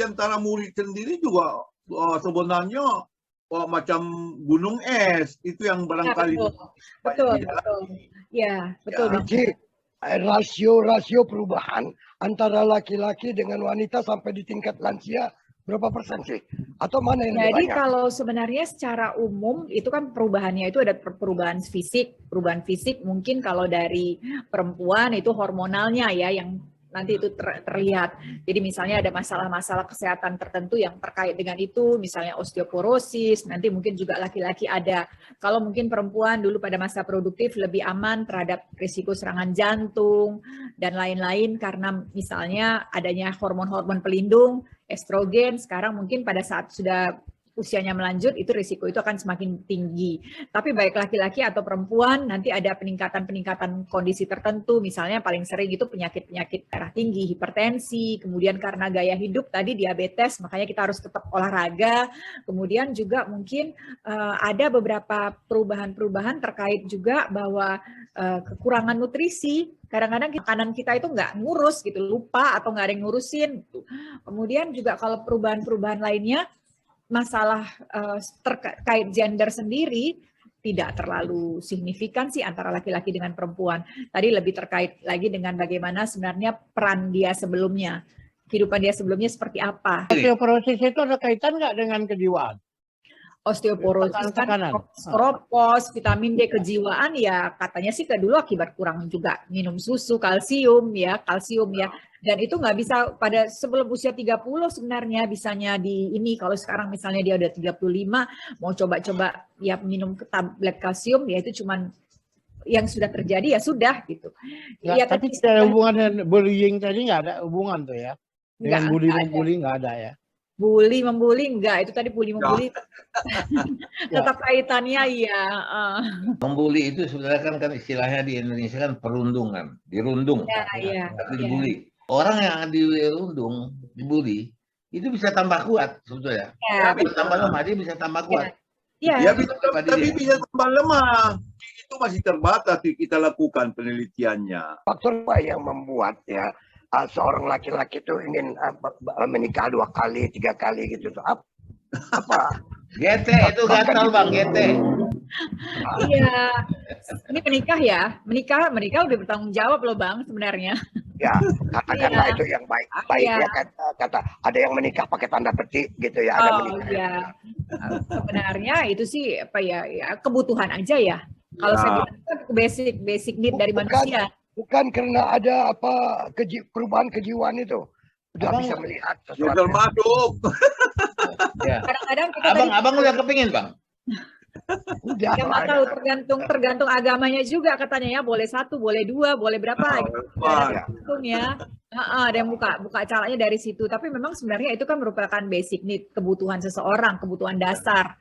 antara murid sendiri juga sebenarnya macam gunung es, itu yang barangkali betul. Ya, betul. Jadi rasio perubahan antara laki-laki dengan wanita sampai di tingkat lansia berapa persen sih? Atau mana yang lebih Jadi banyak? kalau sebenarnya secara umum itu kan perubahannya itu ada perubahan fisik. Perubahan fisik mungkin kalau dari perempuan itu hormonalnya ya yang nanti itu terlihat. Jadi misalnya ada masalah-masalah kesehatan tertentu yang terkait dengan itu, misalnya osteoporosis, nanti mungkin juga laki-laki ada. Kalau mungkin perempuan dulu pada masa produktif lebih aman terhadap risiko serangan jantung dan lain-lain karena misalnya adanya hormon-hormon pelindung, estrogen, sekarang mungkin pada saat sudah usianya melanjut itu risiko itu akan semakin tinggi. Tapi baik laki-laki atau perempuan nanti ada peningkatan kondisi tertentu, misalnya paling sering itu penyakit darah tinggi, hipertensi, kemudian karena gaya hidup tadi diabetes, makanya kita harus tetap olahraga. Kemudian juga mungkin ada beberapa perubahan-perubahan terkait juga bahwa kekurangan nutrisi. Kadang-kadang makanan kita itu nggak ngurus gitu, lupa atau nggak ada yang ngurusin. Kemudian juga kalau perubahan-perubahan lainnya, masalah terkait gender sendiri tidak terlalu signifikan sih antara laki-laki dengan perempuan. Tadi lebih terkait lagi dengan bagaimana sebenarnya peran dia sebelumnya, kehidupan dia sebelumnya seperti apa. Osteoporosis itu ada kaitan nggak dengan kejiwaan? Osteoporosis kan stropos, vitamin D, kejiwaan ya katanya sih dulu akibat kurang juga minum susu, kalsium ya. Dan itu nggak bisa pada sebelum usia 30 sebenarnya bisanya di ini, kalau sekarang misalnya dia udah 35 mau coba-coba ya minum tablet kalsium ya itu cuman yang sudah terjadi ya sudah gitu. Ya, tapi tidak ada hubungan dengan bullying tadi, nggak ada hubungan tuh ya? Dengan bully nggak ada ya? Bully membuli enggak, itu tadi bully membuli tetap kaitannya ya. Membuli itu sebenarnya kan istilahnya di Indonesia kan perundungan, dirundung, tapi dibully. Orang yang dirundung, dibully itu bisa tambah kuat sebetulnya. Tambah lemah dia bisa tambah kuat. Ya, tapi bisa tambah lemah. Itu masih terbatas kita lakukan penelitiannya. Faktor apa yang membuat ya seorang laki-laki itu ingin menikah 2 kali, 3 kali gitu tuh? Apa? GT itu gatal Bang, GT. Iya, ini menikah ya, menikah udah bertanggung jawab loh Bang sebenarnya. Ya, katakanlah itu yang baik ya kata ada yang menikah pakai tanda petik gitu ya. Ada iya, sebenarnya itu sih apa ya kebutuhan aja ya. Kalau saya bilang kan basic need dari manusia. Bukan karena ada perubahan kejiwaan itu. Udah bisa melihat sesuatu. Termasuk. Ya. Kadang-kadang abang udah kepingin Bang. Udah. Ya nggak tahu tergantung agamanya juga katanya ya, boleh 1, boleh 2, boleh berapa gitu. Tergantung ya. Ada yang buka caranya dari situ. Tapi memang sebenarnya itu kan merupakan basic need, kebutuhan seseorang, kebutuhan dasar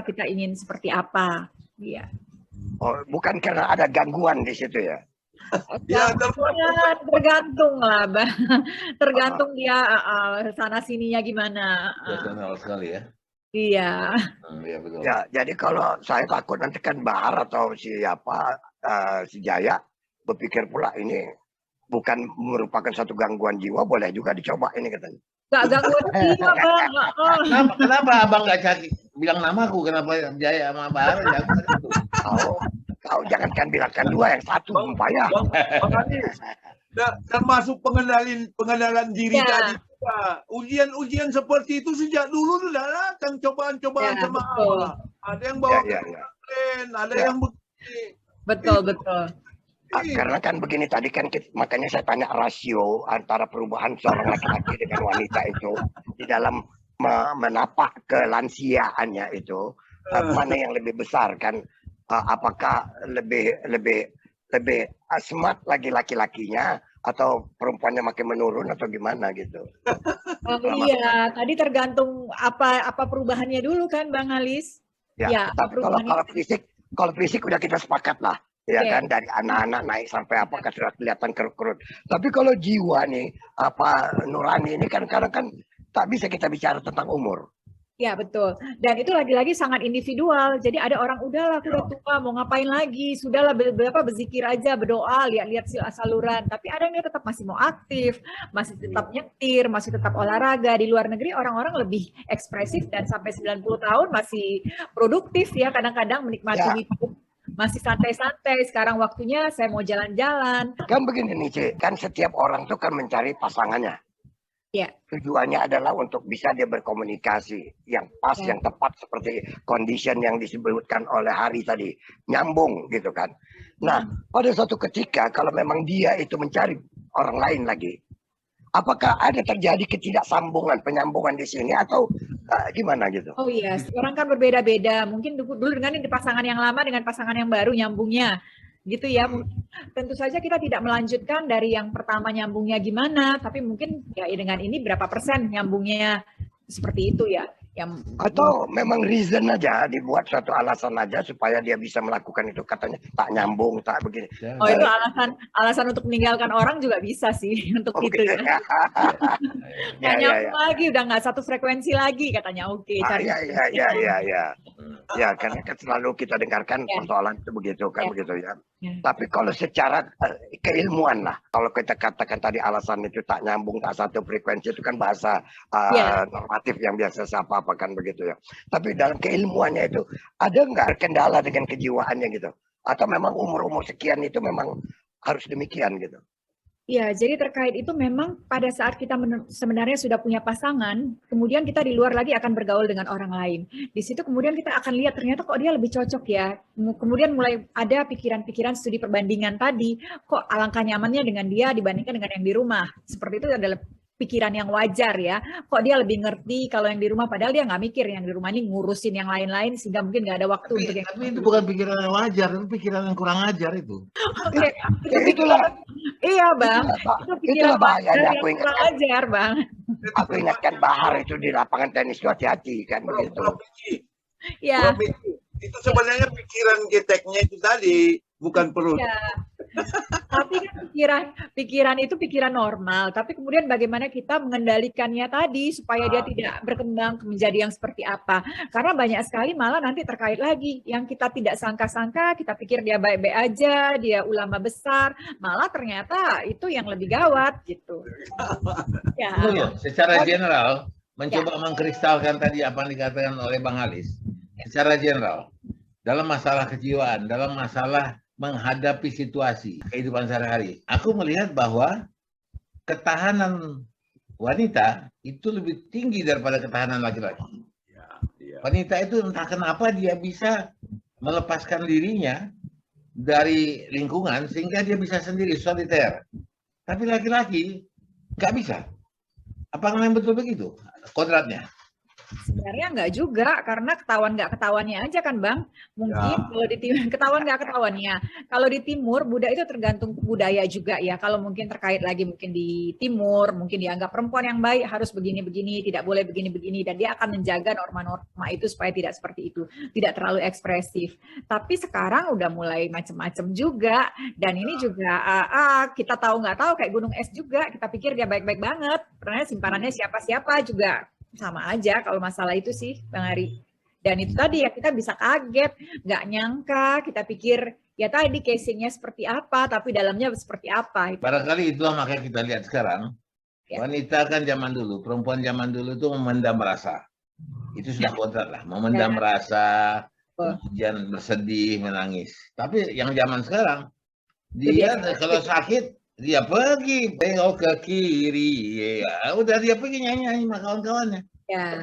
kita ingin seperti apa. Iya. Oh, bukan karena ada gangguan di situ ya. Ya, tergantung lah, tergantung dia sana sininya gimana. Personal sekali ya. Iya. Ya, betul. Ya, jadi kalau saya takut nanti kan Bahar atau si Jaya berpikir pula ini bukan merupakan satu gangguan jiwa, boleh juga dicoba ini katanya. Gak gangguan jiwa Bang. Kenapa abang nggak bilang namaku? Kenapa Jaya sama Bahar? Kau jangankan bilangkan 2, yang 1 supaya. Termasuk pengenalan diri tadi. Ujian seperti itu sejak dulu sudah datang cobaan-cobaan sama Allah. Ada yang bawa ada yang begini. Betul. Karena kan begini tadi kan makanya saya tanya rasio antara perubahan seorang laki-laki dengan wanita itu di dalam menapak kelansiaannya itu mana yang lebih besar kan? Apakah lebih smart laki-lakinya atau perempuannya makin menurun atau gimana gitu? Iya, tadi tergantung apa perubahannya dulu kan Bang Halis. Ya, tapi kalau fisik udah kita sepakat lah, ya kan, dari anak-anak naik sampai apakah sudah kelihatan kerut-kerut. Tapi kalau jiwa nih, nurani ini kan kadang kan tak bisa kita bicara tentang umur. Ya betul. Dan itu lagi-lagi sangat individual. Jadi ada orang udahlah aku udah tua mau ngapain lagi, sudahlah berapa berzikir aja, berdoa, lihat-lihat saluran. Tapi ada yang tetap masih mau aktif, masih tetap nyetir, masih tetap olahraga. Di luar negeri orang-orang lebih ekspresif dan sampai 90 tahun masih produktif ya, kadang-kadang menikmati hidup. Masih santai-santai, sekarang waktunya saya mau jalan-jalan. Kan begini nih, Cik, kan setiap orang tuh kan mencari pasangannya. Ya. Tujuannya adalah untuk bisa dia berkomunikasi yang pas, yang tepat seperti condition yang disebutkan oleh Hari tadi, nyambung gitu kan. Nah, pada suatu ketika kalau memang dia itu mencari orang lain lagi, apakah ada terjadi ketidaksambungan, penyambungan di sini atau gimana gitu? Oh iya, orang kan berbeda-beda. Mungkin dulu dengan pasangan yang lama dengan pasangan yang baru nyambungnya. Gitu ya, tentu saja kita tidak melanjutkan dari yang pertama nyambungnya gimana, tapi mungkin ya dengan ini berapa persen nyambungnya seperti itu ya. Atau memang reason aja, dibuat suatu alasan aja supaya dia bisa melakukan itu, katanya tak nyambung, tak begini. Oh itu alasan untuk meninggalkan orang juga bisa sih untuk itu ya. Nggak nyambung lagi, udah nggak satu frekuensi lagi katanya. Cari. Ya, karena kan selalu kita dengarkan persoalan itu begitu kan begitu ya. Tapi kalau secara keilmuan lah, kalau kita katakan tadi alasan itu tak nyambung, tak satu frekuensi, itu kan bahasa normatif yang biasa siapa apa kan begitu ya. Tapi dalam keilmuannya itu ada nggak kendala dengan kejiwaannya gitu? Atau memang umur-umur sekian itu memang harus demikian gitu? Ya, jadi terkait itu memang pada saat kita sebenarnya sudah punya pasangan, kemudian kita di luar lagi akan bergaul dengan orang lain. Di situ kemudian kita akan lihat ternyata kok dia lebih cocok ya. Kemudian mulai ada pikiran-pikiran studi perbandingan tadi, kok alangkah nyamannya dengan dia dibandingkan dengan yang di rumah. Seperti itu adalah pikiran yang wajar ya. Kok dia lebih ngerti kalau yang di rumah, padahal dia nggak mikir yang di rumah ini ngurusin yang lain-lain sehingga mungkin nggak ada waktu untuk yang. Tapi itu bukan pikiran yang wajar, itu pikiran yang kurang ajar itu. Oke, itulah. Iya bang, itu pikiran bahayanya yang kurang ajar bang. Aku ingatkan Bahar itu di lapangan tenis, hati-hati kan begitu. Ya. Itu sebenarnya pikiran geteknya itu tadi, bukan perut. Ya. Tapi kan pikiran itu pikiran normal. Tapi kemudian bagaimana kita mengendalikannya tadi supaya dia tidak berkembang menjadi yang seperti apa. Karena banyak sekali malah nanti terkait lagi yang kita tidak sangka-sangka, kita pikir dia baik-baik aja, dia ulama besar, malah ternyata itu yang lebih gawat gitu. Ya. Secara general mencoba mengkristalkan tadi apa yang dikatakan oleh Bang Alis. Secara general dalam masalah kejiwaan, dalam masalah menghadapi situasi kehidupan sehari-hari, aku melihat bahwa ketahanan wanita itu lebih tinggi daripada ketahanan laki-laki. Wanita itu entah kenapa dia bisa melepaskan dirinya dari lingkungan sehingga dia bisa sendiri soliter. Tapi laki-laki nggak bisa. Apa yang betul begitu kodratnya? Sebenarnya enggak juga, karena ketahuan nggak ketahuannya aja kan Bang. Mungkin kalau di timur ketahuan nggak ketahuannya. Kalau di timur budaya itu tergantung budaya juga ya. Kalau mungkin terkait lagi mungkin di timur, mungkin dianggap perempuan yang baik harus begini-begini, tidak boleh begini-begini, dan dia akan menjaga norma-norma itu supaya tidak seperti itu, tidak terlalu ekspresif. Tapi sekarang udah mulai macam-macam juga, dan ini juga kita tahu nggak tahu kayak gunung es juga. Kita pikir dia baik-baik banget, karena simpanannya siapa-siapa juga. Sama aja kalau masalah itu sih Bang Ari. Dan itu tadi ya kita bisa kaget, nggak nyangka, kita pikir ya tadi casingnya seperti apa, tapi dalamnya seperti apa. Barangkali itulah makanya kita lihat sekarang, wanita kan zaman dulu, perempuan zaman dulu itu memendam rasa. Itu sudah kodrat lah, memendam rasa, kemudian bersedih, menangis. Tapi yang zaman sekarang, dia kalau sakit, dia pergi belok ke kiri, ya udah dia pergi nyanyi sama kawan-kawannya,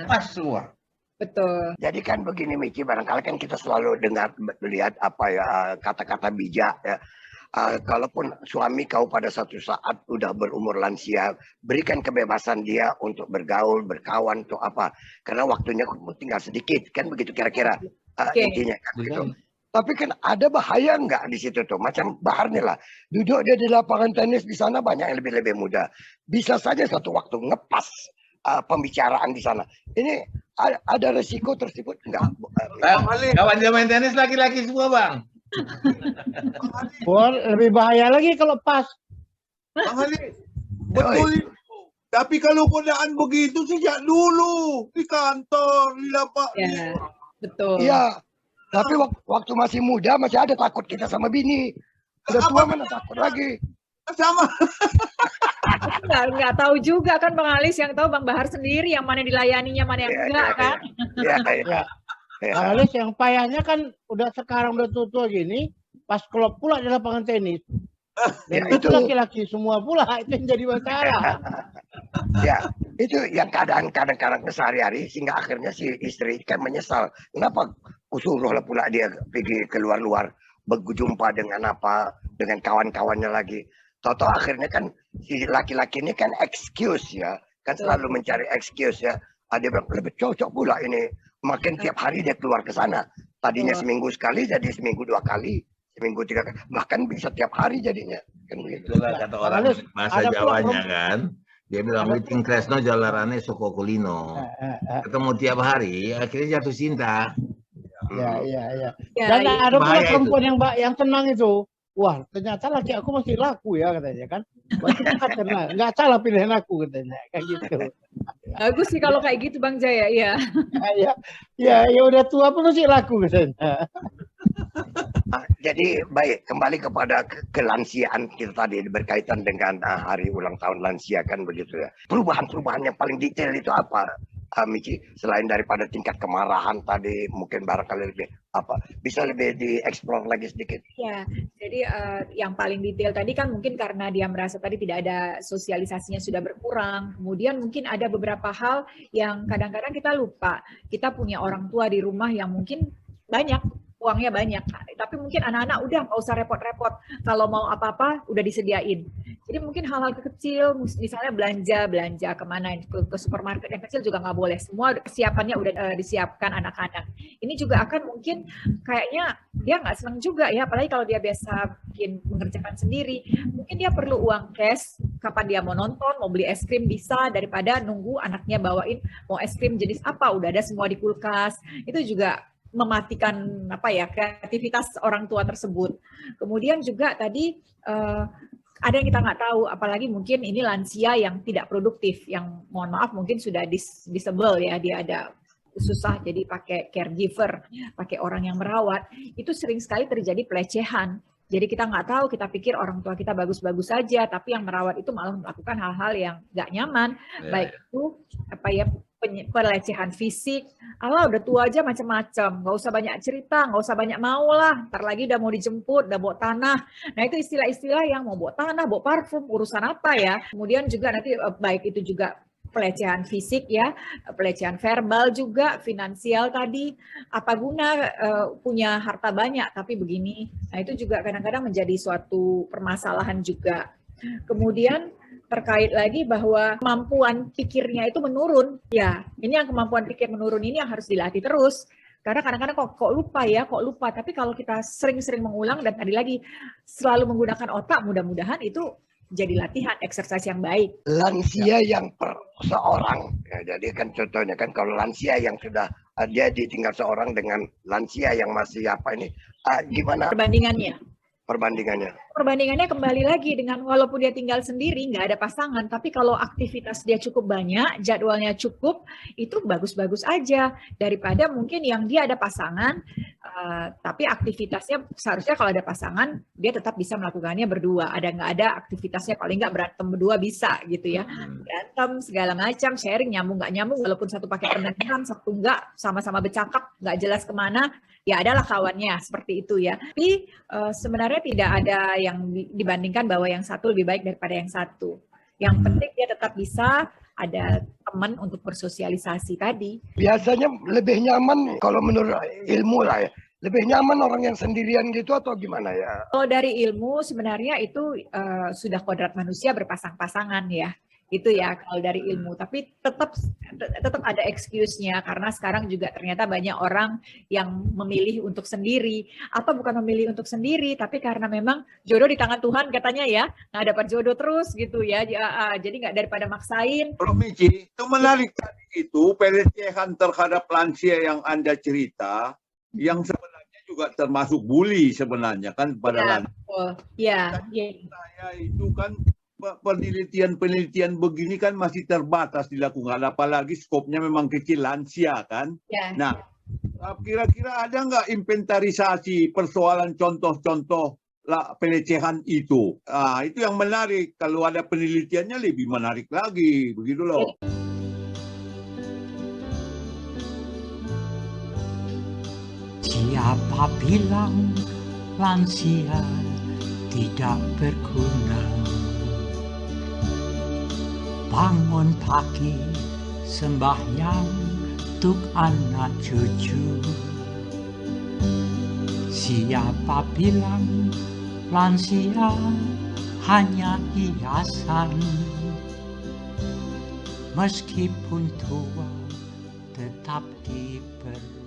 pas semua. Betul. Jadi kan begini Miki, barangkali kan kita selalu lihat apa ya kata-kata bijak ya. Kalaupun suami kau pada satu saat udah berumur lansia, berikan kebebasan dia untuk bergaul, berkawan atau apa, karena waktunya tinggal sedikit kan begitu kira-kira intinya kan gitu. Tapi kan ada bahaya nggak di situ tuh? Macam Bahar nih lah, duduk dia di lapangan tenis di sana banyak yang lebih muda. Bisa saja satu waktu ngepas pembicaraan di sana. Ini ada resiko tersebut nggak? Kawan dia main tenis laki-laki semua Bang. Lebih bahaya lagi kalau pas. Bang Ali, betul itu. Tapi kalau godaan begitu sejak dulu di kantor, di lapak. Ya, betul. Iya. Tapi waktu masih muda masih ada takut kita sama bini. Udah tua mana takut lagi. Sama. Nggak tahu juga kan Bang Alis, yang tahu Bang Bahar sendiri yang mana dilayaninya, mana yang enggak kan. Iya. Bang Alis yang payahnya kan sekarang udah tua gini, pas klub pula di lapangan tenis. Dan itu laki-laki semua pula, itu yang jadi masalah. Ya, itu yang kadang-kadang sehari-hari, sehingga akhirnya si istri kan menyesal. Kenapa kusuruh lah pula dia pergi keluar-luar, berjumpa dengan kawan-kawannya lagi. Tahu-tahu akhirnya kan si laki-laki ini kan excuse ya, kan selalu mencari excuse ya. Dia bilang lebih cocok pula ini, makin tiap hari dia keluar ke sana. Tadinya seminggu sekali jadi seminggu 2 kali. Seminggu 3 kali, bahkan bisa tiap hari jadinya. Kan begitu. Itulah kata orang bahasa Jawanya kan. Dia bilang meeting Kresno jalarane soko kulino. Ketemu tiap hari, akhirnya jatuh cinta. Iya. Dan ada pula perempuan yang tenang itu. Wah, ternyata laki aku masih laku ya katanya kan. Berarti kan tenang. Nggak salah pilihan aku katanya. Kayak gitu. Bagus sih kalau kayak gitu Bang Jaya, iya. Ya udah tua pun masih laku katanya. Jadi baik, kembali kepada kelansiaan kita tadi berkaitan dengan hari ulang tahun lansia kan begitu ya. Perubahan-perubahan yang paling detail itu apa, Michi? Selain daripada tingkat kemarahan tadi, mungkin barangkali bisa lebih dieksplor lagi sedikit. Ya, jadi yang paling detail tadi kan mungkin karena dia merasa tadi tidak ada sosialisasinya sudah berkurang. Kemudian mungkin ada beberapa hal yang kadang-kadang kita lupa. Kita punya orang tua di rumah yang mungkin banyak, uangnya banyak, tapi mungkin anak-anak udah nggak usah repot-repot, kalau mau apa-apa udah disediain. Jadi mungkin hal-hal kecil, misalnya belanja kemana, ke supermarket yang kecil juga nggak boleh, semua kesiapannya udah disiapkan anak-anak. Ini juga akan mungkin kayaknya dia nggak senang juga ya, apalagi kalau dia biasa mengerjakan sendiri, mungkin dia perlu uang cash, kapan dia mau nonton, mau beli es krim bisa, daripada nunggu anaknya bawain mau es krim jenis apa, udah ada semua di kulkas. Itu juga mematikan kreativitas orang tua tersebut. Kemudian juga tadi ada yang kita nggak tahu, apalagi mungkin ini lansia yang tidak produktif, yang mohon maaf mungkin sudah disable ya, dia ada susah jadi pakai caregiver, pakai orang yang merawat, itu sering sekali terjadi pelecehan. Jadi kita nggak tahu, kita pikir orang tua kita bagus-bagus saja, tapi yang merawat itu malah melakukan hal-hal yang nggak nyaman, baik itu pelecehan fisik. Allah udah tua aja macam-macam, nggak usah banyak cerita, nggak usah banyak mau lah, ntar lagi udah mau dijemput, udah bawa tanah. Nah itu istilah-istilah yang mau bawa tanah, bawa parfum, urusan apa ya. Kemudian juga nanti baik itu juga pelecehan fisik ya, pelecehan verbal juga, finansial tadi, apa guna punya harta banyak tapi begini. Nah itu juga kadang-kadang menjadi suatu permasalahan juga. Kemudian terkait lagi bahwa kemampuan pikirnya itu menurun. Ya, ini yang kemampuan pikir menurun ini yang harus dilatih terus. Karena kadang-kadang kok lupa. Tapi kalau kita sering-sering mengulang dan tadi lagi selalu menggunakan otak, mudah-mudahan itu jadi latihan, exercise yang baik. Lansia yang per seorang, ya, jadi kan contohnya kan kalau lansia yang sudah dia ditinggal seorang dengan lansia yang masih gimana Perbandingannya kembali lagi dengan walaupun dia tinggal sendiri, nggak ada pasangan, tapi kalau aktivitas dia cukup banyak, jadwalnya cukup, itu bagus-bagus aja. Daripada mungkin yang dia ada pasangan, tapi aktivitasnya seharusnya kalau ada pasangan, dia tetap bisa melakukannya berdua. Ada nggak ada aktivitasnya, paling nggak berantem berdua bisa gitu ya. Berantem segala macam, sharing, nyambung nggak nyambung, walaupun satu pakai pendengaran, satu nggak, sama-sama bercakap, nggak jelas kemana, ya adalah kawannya, seperti itu ya. Tapi sebenarnya tidak ada yang dibandingkan bahwa yang satu lebih baik daripada yang satu. Yang penting dia tetap bisa ada teman untuk bersosialisasi tadi. Biasanya lebih nyaman kalau menurut ilmu lah ya, lebih nyaman orang yang sendirian gitu atau gimana ya? Kalau dari ilmu sebenarnya itu sudah kodrat manusia berpasang-pasangan ya. Itu ya kalau dari ilmu, tapi tetap ada excuse-nya karena sekarang juga ternyata banyak orang yang memilih untuk sendiri atau bukan memilih untuk sendiri tapi karena memang jodoh di tangan Tuhan katanya ya, nggak dapat jodoh terus gitu ya, jadi nggak daripada maksain. Bro Michi, itu menarik tadi itu pelecehan terhadap lansia yang Anda cerita, yang sebenarnya juga termasuk bully sebenarnya kan pada lansia. Ya. Saya itu kan penelitian begini kan masih terbatas dilakukan, apalagi skopnya memang kecil, lansia kan. Ya. Nah, kira-kira ada nggak inventarisasi persoalan contoh-contoh pelecehan itu? Itu yang menarik. Kalau ada penelitiannya lebih menarik lagi, begitu loh. Siapa bilang lansia tidak berguna? Bangun pagi sembahyang untuk anak cucu. Siapa bilang lansia hanya hiasan? Meskipun tua tetap diperlukan.